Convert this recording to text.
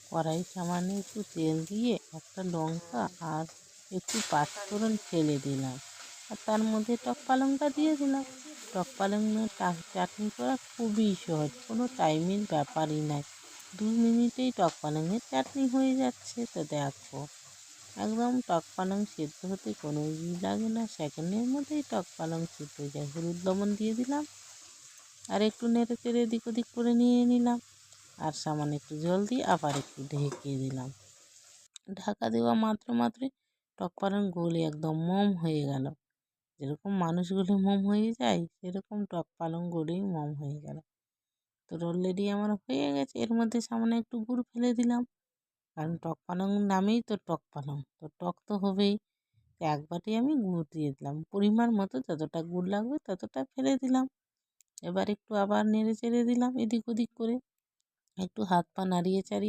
কড়াই সামান্য একটু তেল দিয়ে একটা লঙ্কা আর একটু পাঁচফোড়ন ফেলে দিলাম, আর তার মধ্যে টক পালংটা দিয়ে দিলাম। টক পালংয়ের চাটনি করা খুবই সহজ, কোনো টাইমের ব্যাপারই নাই। 2 মিনিটেই টক পালংয়ের চাটনি হয়ে যাচ্ছে। তো দেখো, একদম টক পালং সেদ্ধ হতে কোনো লাগে না, সেকেন্ডের মধ্যেই টক পালং সেদ্ধ হয়ে যায়। হলুদ লবণ দিয়ে দিলাম, আর একটু নেড়ে চেড়ে এদিক ওদিক করে নিয়ে নিলাম, আর সামান্য একটু জল দিয়ে আবার একটু ঢেকে দিলাম। ঢাকা দেওয়া মাত্রই টক পালং গলে একদম মোম হয়ে গেল। যেরকম মানুষগুলো মোম হয়ে যায়, সেরকম টক পালং গলেই মোম হয়ে গেল। তো অলরেডি আমার হয়ে গেছে। এর মধ্যে সামান্য একটু গুড় ফেলে দিলাম, কারণ টক পালং নামেই তো টক পালং, তো টক তো হবেই। তো এক বাটি আমি গুড় দিয়ে দিলাম, পরিমাণ মতো যতটা গুড় লাগবে ততটা ফেলে দিলাম। এবার একটু আবার নেড়ে চেড়ে দিলাম এদিক ওদিক করে, একটু হাত পা নাড়িয়ে চাড়িয়ে